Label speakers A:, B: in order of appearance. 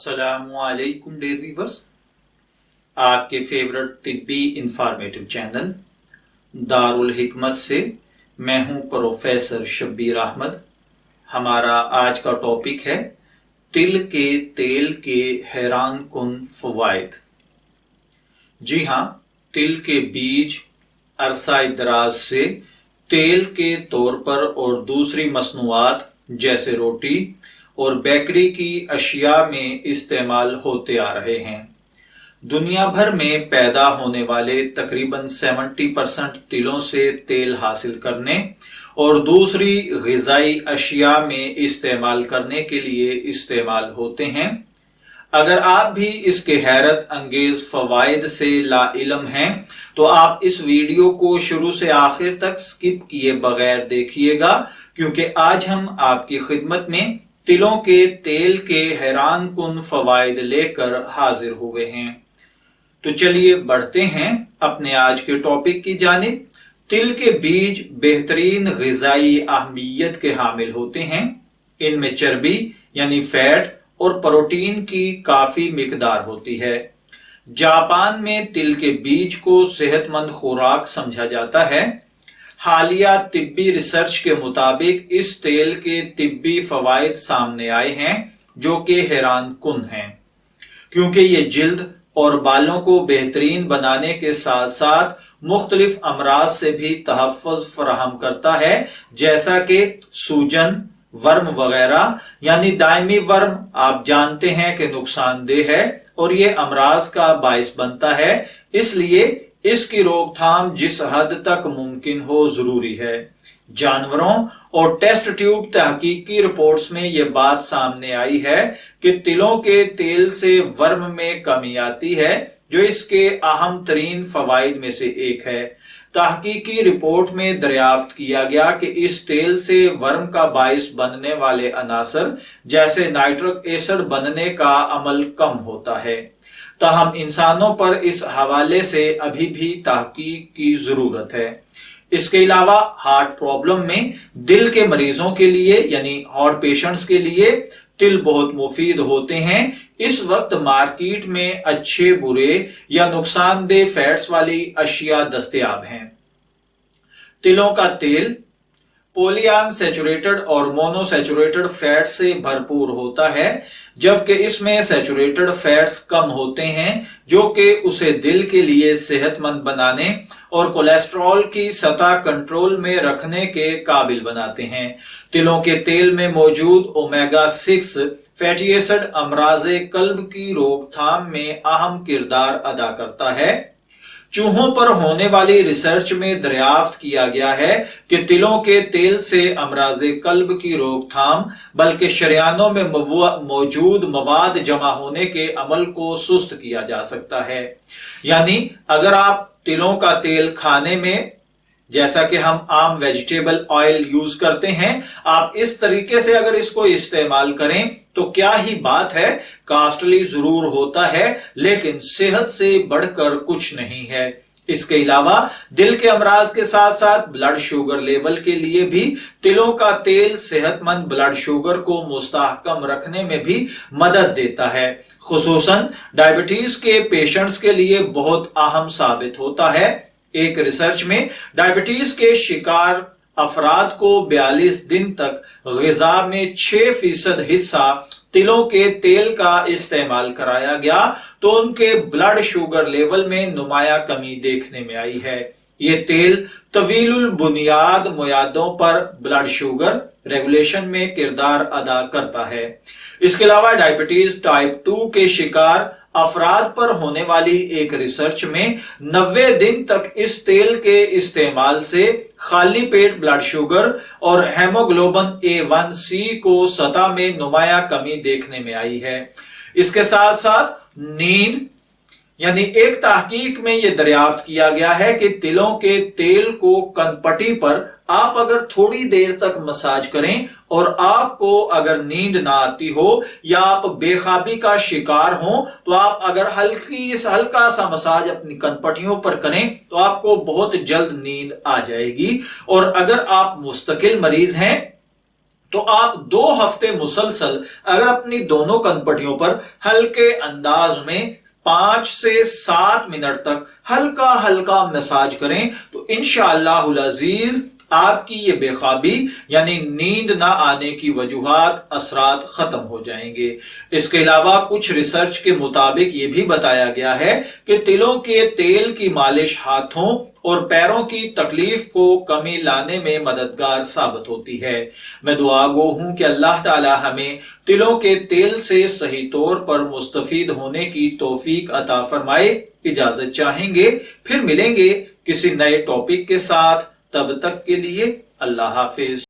A: السلام علیکم dear viewers, آپ کے فیورٹ طبی انفارمیٹو چینل دارالحکمت سے میں ہوں پروفیسر شبیر احمد۔ ہمارا آج کا ٹاپک ہے تل کے تیل کے حیران کن فوائد۔ جی ہاں، تل کے بیج عرصہ دراز سے تیل کے طور پر اور دوسری مصنوعات جیسے روٹی اور بیکری کی اشیاء میں استعمال ہوتے آ رہے ہیں۔ دنیا بھر میں پیدا ہونے والے تقریباً 70% تلوں سے تیل حاصل کرنے اور دوسری غذائی اشیاء میں استعمال کرنے کے لیے استعمال ہوتے ہیں۔ اگر آپ بھی اس کے حیرت انگیز فوائد سے لا علم ہیں تو آپ اس ویڈیو کو شروع سے آخر تک سکپ کیے بغیر دیکھیے گا، کیونکہ آج ہم آپ کی خدمت میں تلوں کے تیل کے حیران کن فوائد لے کر حاضر ہوئے ہیں۔ تو چلیے بڑھتے ہیں اپنے آج کے ٹاپک کی جانب۔ تل کے بیج بہترین غذائی اہمیت کے حامل ہوتے ہیں۔ ان میں چربی یعنی فیٹ اور پروٹین کی کافی مقدار ہوتی ہے۔ جاپان میں تل کے بیج کو صحت مند خوراک سمجھا جاتا ہے۔ حالیہ طبی ریسرچ کے مطابق اس تیل کے طبی فوائد سامنے آئے ہیں جو کہ حیران کن ہیں، کیونکہ یہ جلد اور بالوں کو بہترین بنانے کے ساتھ ساتھ مختلف امراض سے بھی تحفظ فراہم کرتا ہے، جیسا کہ سوجن، ورم وغیرہ۔ یعنی دائمی ورم آپ جانتے ہیں کہ نقصان دہ ہے اور یہ امراض کا باعث بنتا ہے، اس لیے اس کی روک تھام جس حد تک ممکن ہو ضروری ہے۔ جانوروں اور ٹیسٹ ٹیوب تحقیقی رپورٹس میں یہ بات سامنے آئی ہے کہ تلوں کے تیل سے ورم میں کمی آتی ہے، جو اس کے اہم ترین فوائد میں سے ایک ہے۔ تحقیقی رپورٹ میں دریافت کیا گیا کہ اس تیل سے ورم کا باعث بننے والے عناصر جیسے نائٹرک ایسڈ بننے کا عمل کم ہوتا ہے۔ تاہم انسانوں پر اس حوالے سے ابھی بھی تحقیق کی ضرورت ہے۔ اس کے علاوہ ہارٹ پرابلم میں دل کے مریضوں کے لیے یعنی ہارٹ پیشنٹس کے لیے تل بہت مفید ہوتے ہیں۔ اس وقت مارکیٹ میں اچھے برے یا نقصان دہ فیٹس والی اشیاء دستیاب ہیں۔ تلوں کا تیل پولی انسیچوریٹڈ اور مونو سیچوریٹڈ فیٹ سے بھرپور ہوتا ہے، جبکہ اس میں سیچوریٹڈ فیٹس کم ہوتے ہیں جو کہ اسے دل کے لیے صحت مند بنانے اور کولیسٹرول کی سطح کنٹرول میں رکھنے کے قابل بناتے ہیں۔ تلوں کے تیل میں موجود اومیگا 6 فیٹی ایسڈ امراض قلب کی روک تھام میں اہم کردار ادا کرتا ہے۔ چوہوں پر ہونے والی ریسرچ میں دریافت کیا گیا ہے کہ تلوں کے تیل سے امراض قلب کی روک تھام بلکہ شریانوں میں موجود مواد جمع ہونے کے عمل کو سست کیا جا سکتا ہے۔ یعنی اگر آپ تلوں کا تیل کھانے میں جیسا کہ ہم عام ویجیٹیبل آئل یوز کرتے ہیں، آپ اس طریقے سے اگر اس کو استعمال کریں تو کیا ہی بات ہے، کاسٹلی ضرور ہوتا ہے لیکن صحت سے بڑھ کر کچھ نہیں ہے۔ اس کے علاوہ دل کے امراض کے ساتھ ساتھ بلڈ شوگر لیول کے لیے بھی تلوں کا تیل صحت مند بلڈ شوگر کو مستحکم رکھنے میں بھی مدد دیتا ہے۔ خصوصاً ڈائبٹیز کے پیشنٹس کے لیے بہت اہم ثابت ہوتا ہے۔ ایک ریسرچ میں ڈائبٹیز کے شکار افراد کو 42 دن تک غذا میں 6% حصہ تلوں کے تیل کا استعمال کرایا گیا تو ان کے بلڈ شوگر لیول میں نمایاں کمی دیکھنے میں آئی ہے۔ یہ تیل طویل البنیاد میادوں پر بلڈ شوگر ریگولیشن میں کردار ادا کرتا ہے۔ اس کے علاوہ ڈائبٹیز ٹائپ 2 کے شکار افراد پر ہونے والی ایک ریسرچ میں 90 دن تک اس تیل کے استعمال سے خالی پیٹ بلڈ شوگر اور ہیموگلوبن A1C کو سطح میں نمایاں کمی دیکھنے میں آئی ہے۔ اس کے ساتھ ساتھ نیند یعنی ایک تحقیق میں یہ دریافت کیا گیا ہے کہ تلوں کے تیل کو کنپٹی پر آپ اگر تھوڑی دیر تک مساج کریں اور آپ کو اگر نیند نہ آتی ہو یا آپ بے خوابی کا شکار ہوں تو آپ اگر ہلکا سا مساج اپنی کنپٹیوں پر کریں تو آپ کو بہت جلد نیند آ جائے گی۔ اور اگر آپ مستقل مریض ہیں تو آپ 2 ہفتے مسلسل اگر اپنی دونوں کن پٹیوں پر ہلکے انداز میں 5 سے 7 منٹ تک ہلکا ہلکا مساج کریں تو انشاءاللہ العزیز آپ کی یہ بے خوابی یعنی نیند نہ آنے کی وجوہات اثرات ختم ہو جائیں گے۔ اس کے علاوہ کچھ ریسرچ کے مطابق یہ بھی بتایا گیا ہے کہ تلوں کے تیل کی مالش ہاتھوں اور پیروں کی تکلیف کو کمی لانے میں مددگار ثابت ہوتی ہے۔ میں دعا گو ہوں کہ اللہ تعالی ہمیں تلوں کے تیل سے صحیح طور پر مستفید ہونے کی توفیق عطا فرمائے۔ اجازت چاہیں گے، پھر ملیں گے کسی نئے ٹاپک کے ساتھ، تب تک کے لیے اللہ حافظ۔